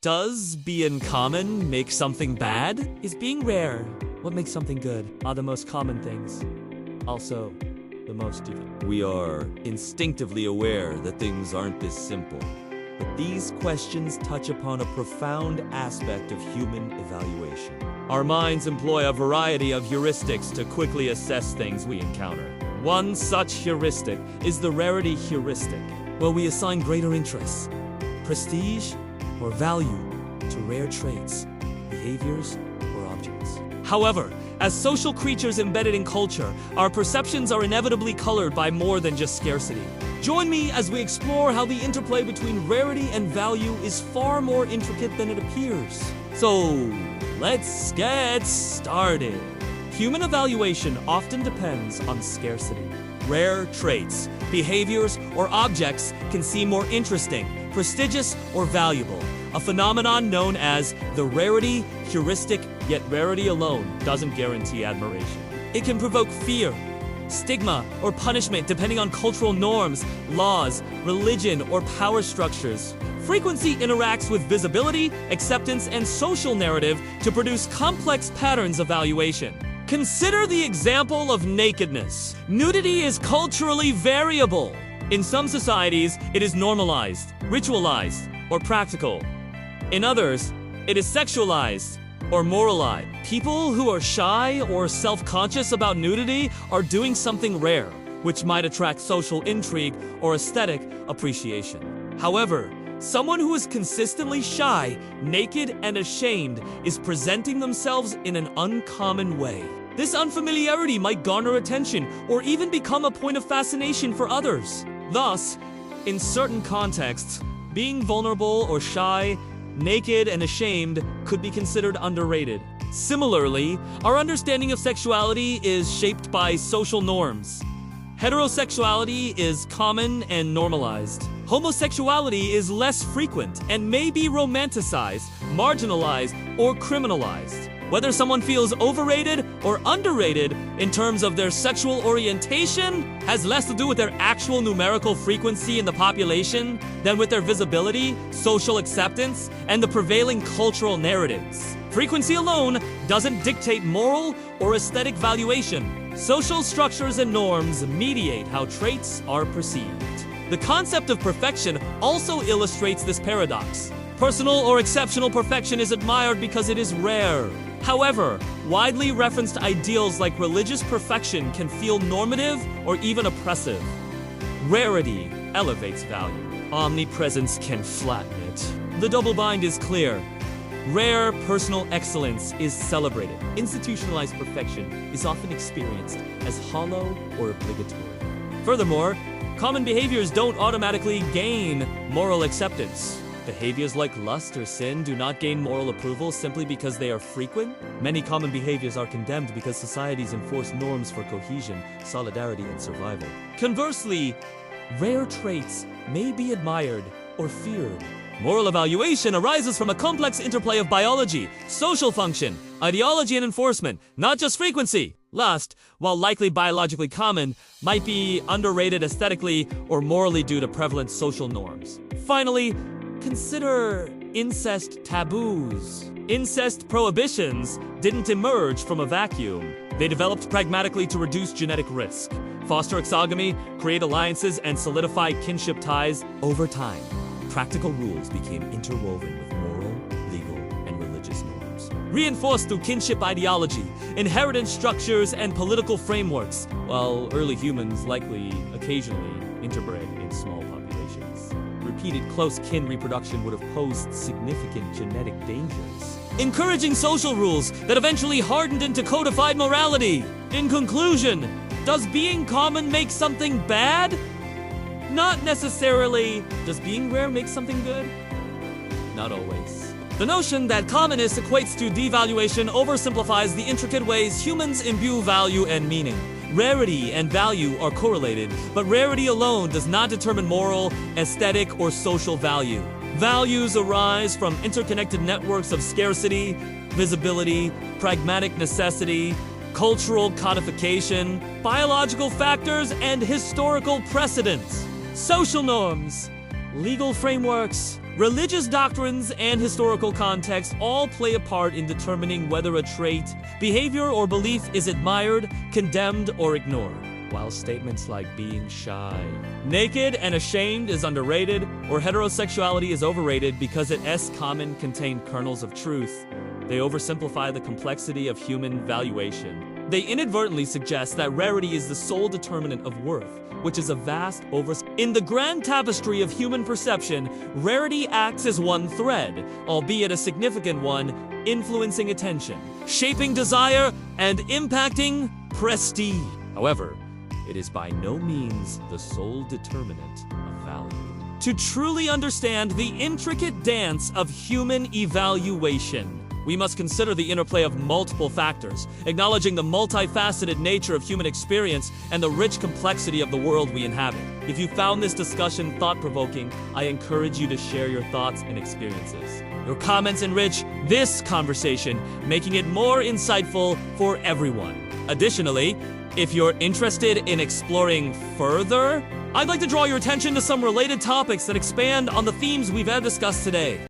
Does being common make something bad? Is being rare what makes something good? Are the most common things also the most stupid? We are instinctively aware that things aren't this simple, but these questions touch upon a profound aspect of human evaluation. Our minds employ a variety of heuristics to quickly assess things we encounter. One such heuristic is the rarity heuristic, where we assign greater interest, prestige, or value to rare traits, behaviors, or objects. However, as social creatures embedded in culture, our perceptions are inevitably colored by more than just scarcity. Join me as we explore how the interplay between rarity and value is far more intricate than it appears. So, let's get started. Human evaluation often depends on scarcity. Rare traits, behaviors, or objects can seem more interesting, prestigious, or valuable, a phenomenon known as the rarity heuristic, yet rarity alone doesn't guarantee admiration. It can provoke fear, stigma, or punishment depending on cultural norms, laws, religion, or power structures. Frequency interacts with visibility, acceptance, and social narrative to produce complex patterns of valuation. Consider the example of nakedness. Nudity is culturally variable. In some societies, it is normalized, ritualized, or practical. In others, it is sexualized or moralized. People who are shy or self-conscious about nudity are doing something rare, which might attract social intrigue or aesthetic appreciation. However, someone who is consistently shy, naked, and ashamed is presenting themselves in an uncommon way. This unfamiliarity might garner attention or even become a point of fascination for others. Thus, in certain contexts, being vulnerable or shy, naked, and ashamed could be considered underrated. Similarly, our understanding of sexuality is shaped by social norms. Heterosexuality is common and normalized. Homosexuality is less frequent and may be romanticized, marginalized, or criminalized. Whether someone feels overrated or underrated in terms of their sexual orientation has less to do with their actual numerical frequency in the population than with their visibility, social acceptance, and the prevailing cultural narratives. Frequency alone doesn't dictate moral or aesthetic valuation. Social structures and norms mediate how traits are perceived. The concept of perfection also illustrates this paradox. Personal or exceptional perfection is admired because it is rare. However, widely referenced ideals like religious perfection can feel normative or even oppressive. Rarity elevates value. Omnipresence can flatten it. The double bind is clear. Rare personal excellence is celebrated. Institutionalized perfection is often experienced as hollow or obligatory. Furthermore, common behaviors don't automatically gain moral acceptance. Behaviors like lust or sin do not gain moral approval simply because they are frequent. Many common behaviors are condemned because societies enforce norms for cohesion, solidarity, and survival. Conversely, rare traits may be admired or feared. Moral evaluation arises from a complex interplay of biology, social function, ideology, and enforcement, not just frequency. Lust, while likely biologically common, might be underrated aesthetically or morally due to prevalent social norms. Finally, consider incest taboos. Incest prohibitions didn't emerge from a vacuum. They developed pragmatically to reduce genetic risk, foster exogamy, create alliances, and solidify kinship ties. Over time, practical rules became interwoven with moral, legal, and religious norms. Reinforced through kinship ideology, inheritance structures, and political frameworks, while early humans likely occasionally interbred in small populations. Repeated close kin reproduction would have posed significant genetic dangers, encouraging social rules that eventually hardened into codified morality. In conclusion, does being common make something bad? Not necessarily. Does being rare make something good? Not always. The notion that commonness equates to devaluation oversimplifies the intricate ways humans imbue value and meaning. Rarity and value are correlated, but rarity alone does not determine moral, aesthetic, or social value. Values arise from interconnected networks of scarcity, visibility, pragmatic necessity, cultural codification, biological factors, and historical precedents. Social norms, legal frameworks, Religious doctrines and historical context all play a part in determining whether a trait, behavior, or belief is admired, condemned, or ignored. While statements like being shy, naked, and ashamed is underrated, or heterosexuality is overrated because its common contain kernels of truth, they oversimplify the complexity of human valuation. They inadvertently suggest that rarity is the sole determinant of worth, which is a vast In the grand tapestry of human perception, rarity acts as one thread, albeit a significant one, influencing attention, shaping desire, and impacting prestige. However, it is by no means the sole determinant of value. To truly understand the intricate dance of human evaluation, we must consider the interplay of multiple factors, acknowledging the multifaceted nature of human experience and the rich complexity of the world we inhabit. If you found this discussion thought-provoking, I encourage you to share your thoughts and experiences. Your comments enrich this conversation, making it more insightful for everyone. Additionally, if you're interested in exploring further, I'd like to draw your attention to some related topics that expand on the themes we've discussed today.